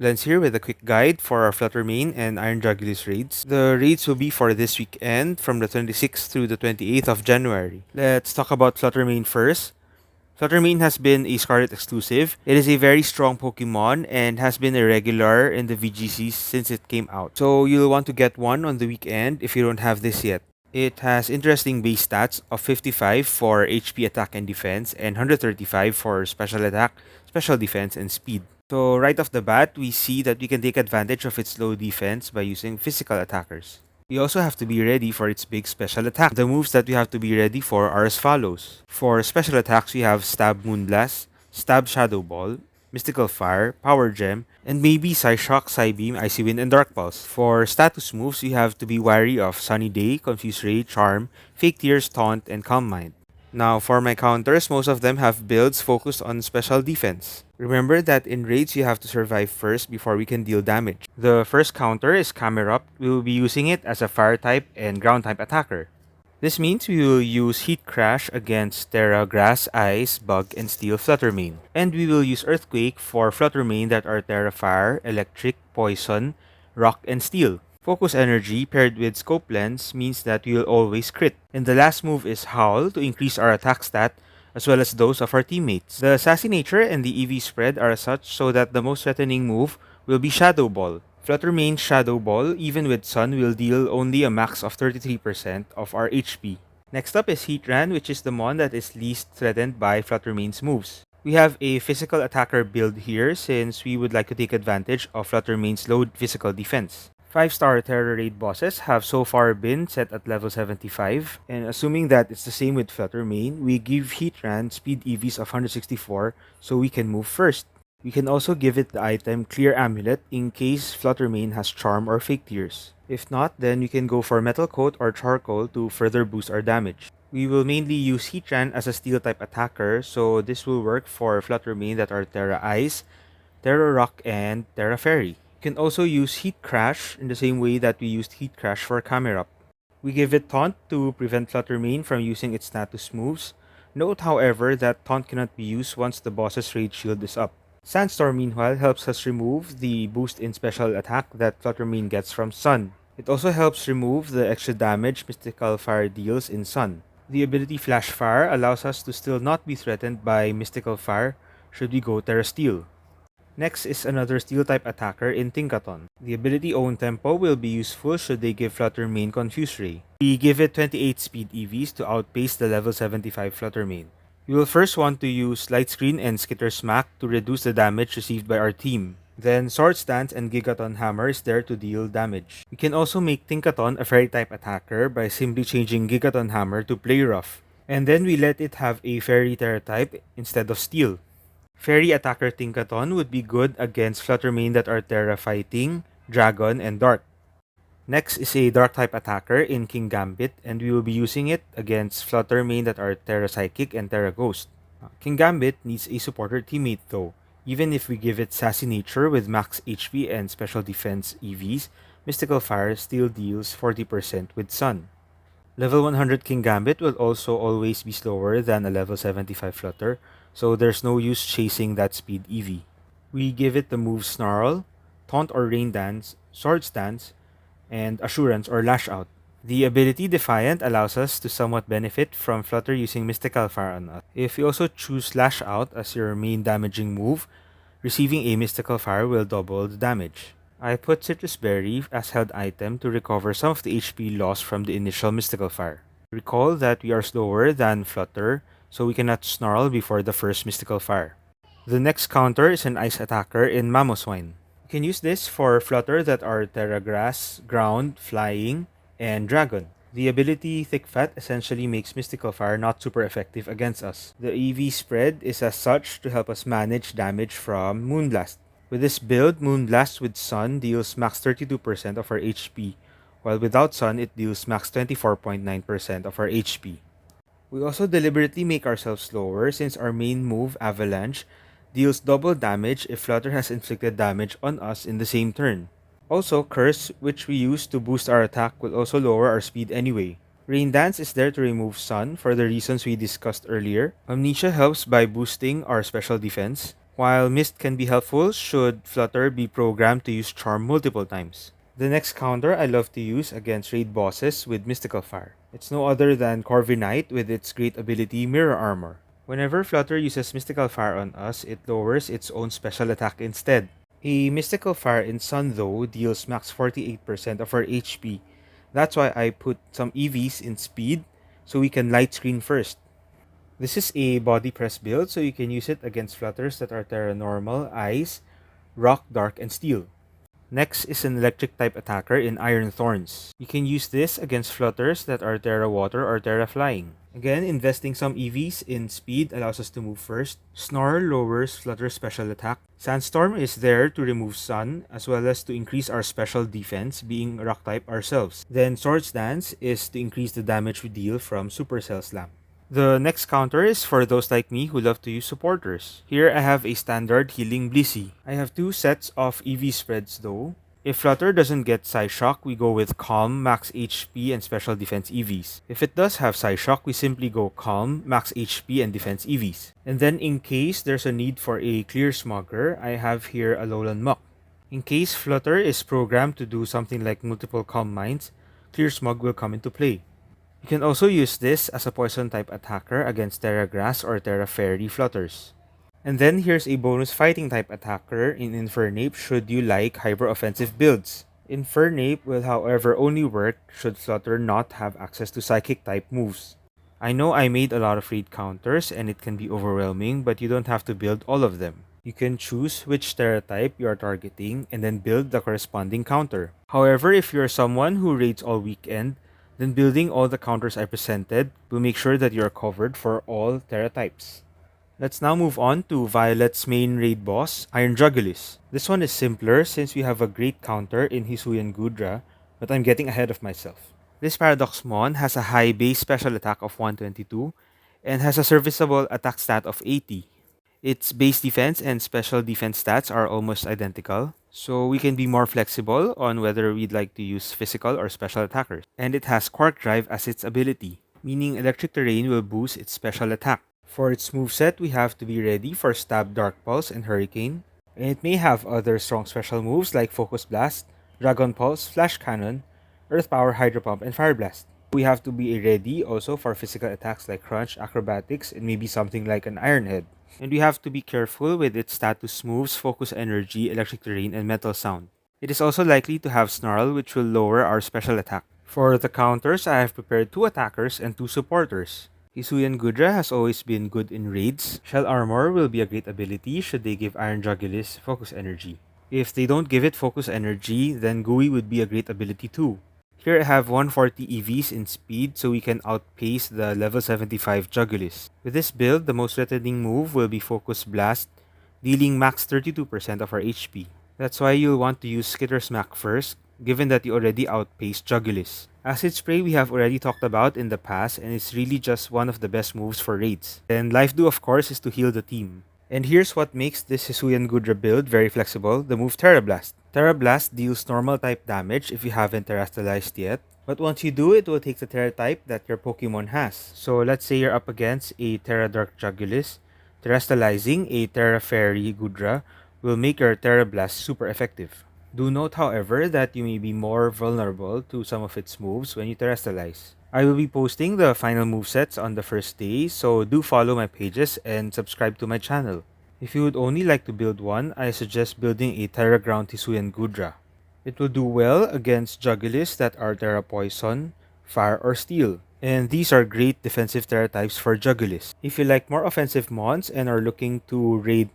Lens here with a quick guide for our Flutter main and Iron Jugulis raids. The raids will be for this weekend from the 26th through the 28th of January. Let's talk about Flutter main first. Flutter main has been a Scarlet exclusive. It is a very strong Pokemon and has been a regular in the VGCs since it came out. So you'll want to get one on the weekend if you don't have this yet. It has interesting base stats of 55 for HP attack and defense and 135 for special attack, special defense, and speed. So right off the bat, we see that we can take advantage of its low defense by using physical attackers. We also have to be ready for its big special attack. The moves that we have to be ready for are as follows. For special attacks, we have Stab Moonblast, Stab Shadow Ball, Mystical Fire, Power Gem, and maybe Psyshock, Psybeam, Icy Wind, and Dark Pulse. For status moves, we have to be wary of Sunny Day, Confuse Ray, Charm, Fake Tears, Taunt, and Calm Mind. Now, for my counters, most of them have builds focused on special defense. Remember that in raids, you have to survive first before we can deal damage. The first counter is Camerupt. We will be using it as a fire type and ground type attacker. This means we will use Heat Crash against Tera, Grass, Ice, Bug, and Steel Flutter main. And we will use Earthquake for Flutter main that are Tera Fire, Electric, Poison, Rock, and Steel. Focus Energy paired with Scope Lens means that we will always crit. And the last move is Howl to increase our attack stat as well as those of our teammates. The sassy nature and the EV spread are such so that the most threatening move will be Shadow Ball. Flutter main's Shadow Ball, even with Sun, will deal only a max of 33% of our HP. Next up is Heatran, which is the mon that is least threatened by Flutter main's moves. We have a physical attacker build here since we would like to take advantage of Flutter main's low physical defense. 5-star Terra Raid bosses have so far been set at level 75, and assuming that it's the same with Flutter main, we give Heatran speed EVs of 164 so we can move first. We can also give it the item Clear Amulet in case Flutter main has Charm or Fake Tears. If not, then we can go for Metal Coat or Charcoal to further boost our damage. We will mainly use Heatran as a Steel type attacker, so this will work for Flutter main that are Terra Ice, Terra Rock, and Terra Fairy. You can also use Heat Crash in the same way that we used Heat Crash for Camerupt. We give it Taunt to prevent Flutter main from using its status moves. Note, however, that Taunt cannot be used once the boss's Raid Shield is up. Sandstorm, meanwhile, helps us remove the boost in special attack that Flutter main gets from Sun. It also helps remove the extra damage Mystical Fire deals in Sun. The ability Flash Fire allows us to still not be threatened by Mystical Fire should we go Terra Steel. Next is another Steel-type attacker in Tinkaton. The ability Own Tempo will be useful should they give Flutter main Confuse Ray. We give it 28 speed EVs to outpace the level 75 Flutter main. We will first want to use Light Screen and Skitter Smack to reduce the damage received by our team. Then Sword Stance and Gigaton Hammer is there to deal damage. We can also make Tinkaton a Fairy-type attacker by simply changing Gigaton Hammer to Play Rough. And then we let it have a Fairy Terra type instead of Steel. Fairy attacker Tinkaton would be good against Flutter main that are Terra Fighting, Dragon, and Dark. Next is a Dark type attacker in King Gambit, and we will be using it against Flutter main that are Terra Psychic and Terra Ghost. King Gambit needs a supporter teammate though. Even if we give it Sassy Nature with max HP and special defense EVs, Mystical Fire still deals 40% with Sun. Level 100 King Gambit will also always be slower than a level 75 Flutter, so there's no use chasing that speed EV. We give it the moves Snarl, Taunt or Rain Dance, Sword Stance, and Assurance or Lash Out. The ability Defiant allows us to somewhat benefit from Flutter using Mystical Fire on us. If you also choose Lash Out as your main damaging move, receiving a Mystical Fire will double the damage. I put Citrus Berry as held item to recover some of the HP lost from the initial Mystical Fire. Recall that we are slower than Flutter, so we cannot Snarl before the first Mystical Fire. The next counter is an Ice attacker in Mamoswine. You can use this for Flutter that are Terra Grass, Ground, Flying, and Dragon. The ability Thick Fat essentially makes Mystical Fire not super effective against us. The EV spread is as such to help us manage damage from Moonblast. With this build, Moonblast with Sun deals max 32% of our HP, while without Sun it deals max 24.9% of our HP. We also deliberately make ourselves slower since our main move, Avalanche, deals double damage if Flutter has inflicted damage on us in the same turn. Also, Curse, which we use to boost our attack, will also lower our speed anyway. Rain Dance is there to remove Sun for the reasons we discussed earlier. Amnesia helps by boosting our special defense. While Mist can be helpful, should Flutter be programmed to use Charm multiple times. The next counter I love to use against raid bosses with Mystical Fire. It's no other than Corvi Knight with its great ability Mirror Armor. Whenever Flutter uses Mystical Fire on us, it lowers its own special attack instead. A Mystical Fire in Sun though deals max 48% of our HP. That's why I put some EVs in speed so we can light screen first. This is a body press build, so you can use it against flutters that are Tera Normal, Ice, Rock, Dark, and Steel. Next is an electric type attacker in Iron Thorns. You can use this against flutters that are Tera Water or Tera Flying. Again, investing some EVs in speed allows us to move first. Snarl lowers Flutter's special attack. Sandstorm is there to remove Sun, as well as to increase our special defense, being Rock type ourselves. Then Swords Dance is to increase the damage we deal from Supercell Slam. The next counter is for those like me who love to use supporters. Here I have a standard healing Blissey. I have two sets of EV spreads though. If Flutter doesn't get Psyshock, we go with Calm, Max HP, and Special Defense EVs. If it does have Psyshock, we simply go Calm, Max HP, and Defense EVs. And then in case there's a need for a Clear Smogger, I have here a Lowland Muck. In case Flutter is programmed to do something like multiple Calm Mines, Clear Smog will come into play. You can also use this as a poison type attacker against Tera Grass or Tera Fairy flutters. And then here's a bonus fighting type attacker in Infernape should you like hyper offensive builds. Infernape will however only work should Flutter not have access to psychic type moves. I know I made a lot of raid counters and it can be overwhelming, but you don't have to build all of them. You can choose which Tera type you are targeting and then build the corresponding counter. However, if you're someone who raids all weekend, then building all the counters I presented will make sure that you are covered for all Tera types. Let's now move on to Violet's main raid boss, Iron Jugulis. This one is simpler since we have a great counter in Hisuian Gudra, but I'm getting ahead of myself. This Paradox Mon has a high base special attack of 122 and has a serviceable attack stat of 80. Its base defense and special defense stats are almost identical, so we can be more flexible on whether we'd like to use physical or special attackers. And it has Quark Drive as its ability, meaning electric terrain will boost its special attack. For its moveset, we have to be ready for Stab, Dark Pulse, and Hurricane, and it may have other strong special moves like Focus Blast, Dragon Pulse, Flash Cannon, Earth Power, Hydro Pump, and Fire Blast. We have to be ready also for physical attacks like Crunch, Acrobatics, and maybe something like an Iron Head. And we have to be careful with its status moves, Focus Energy, Electric Terrain, and Metal Sound. It is also likely to have Snarl, which will lower our special attack. For the counters, I have prepared 2 attackers and 2 supporters. Hisuian Gudra has always been good in raids. Shell Armor will be a great ability should they give Iron Jugulis Focus Energy. If they don't give it Focus Energy, then Gui would be a great ability too. Here I have 140 EVs in speed so we can outpace the level 75 Jugulis. With this build, the most threatening move will be Focus Blast, dealing max 32% of our HP. That's why you'll want to use Skitter Smack first, given that you already outpaced Jugulis. Acid Spray we have already talked about in the past and it's really just one of the best moves for raids. And Life Do of course is to heal the team. And here's what makes this Hisuian Gudra build very flexible, the move Tera Blast. Tera Blast deals normal type damage if you haven't terastallized yet, but once you do, it will take the Tera type that your Pokemon has. So let's say you're up against a Tera Dark Jugulis, terastallizing a Tera Fairy Gudra will make your Tera Blast super effective. Do note however that you may be more vulnerable to some of its moves when you terastallize. I will be posting the final movesets on the first day, so do follow my pages and subscribe to my channel. If you would only like to build one, I suggest building a Tera Ground Hisuian Gudra. It will do well against Jugulis that are Tera Poison, Fire, or Steel. And these are great defensive Tera types for Jugulis. If you like more offensive mons and are looking to raid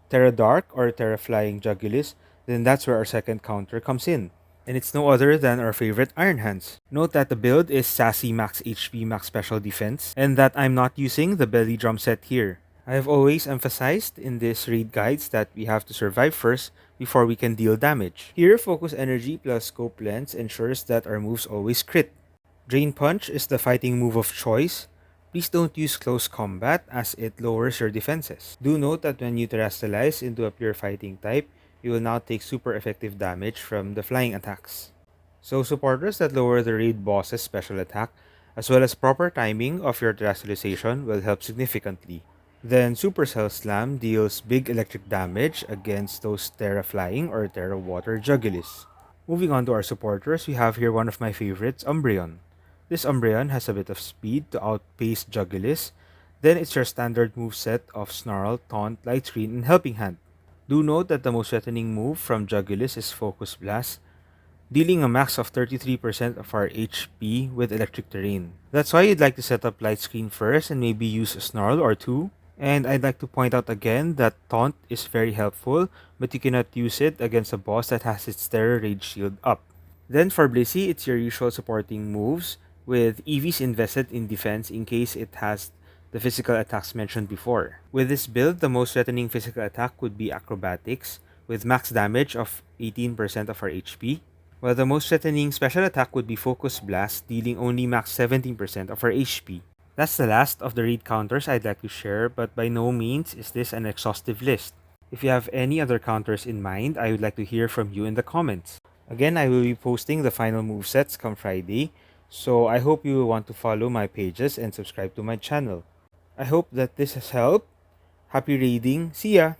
Tera Dark or Tera Flying Jugulis, then that's where our second counter comes in. And it's no other than our favorite Iron Hands. Note that the build is Sassy Max HP Max Special Defense, and that I'm not using the Belly Drum set here. I have always emphasized in this raid guides that we have to survive first before we can deal damage. Here, Focus Energy plus Scope Lens ensures that our moves always crit. Drain Punch is the fighting move of choice. Please don't use close combat as it lowers your defenses. Do note that when you terastallize into a pure fighting type, you will now take super effective damage from the flying attacks. So supporters that lower the raid boss's special attack, as well as proper timing of your terastallization will help significantly. Then Supercell Slam deals big electric damage against those Tera Flying or Tera Water Jugulis. Moving on to our supporters, we have here one of my favorites, Umbreon. This Umbreon has a bit of speed to outpace Jugulis. Then it's your standard moveset of Snarl, Taunt, Light Screen, and Helping Hand. Do note that the most threatening move from Jugulis is Focus Blast, dealing a max of 33% of our HP with electric terrain. That's why you'd like to set up Light Screen first and maybe use a Snarl or two. And I'd like to point out again that Taunt is very helpful, but you cannot use it against a boss that has its Terror Rage Shield up. Then for Blissey, it's your usual supporting moves, with EVs invested in defense in case it has the physical attacks mentioned before. With this build, the most threatening physical attack would be Acrobatics, with max damage of 18% of our HP, while the most threatening special attack would be Focus Blast, dealing only max 17% of our HP. That's the last of the raid counters I'd like to share, but by no means is this an exhaustive list. If you have any other counters in mind, I would like to hear from you in the comments. Again, I will be posting the final movesets come Friday, so I hope you will want to follow my pages and subscribe to my channel. I hope that this has helped. Happy reading. See ya!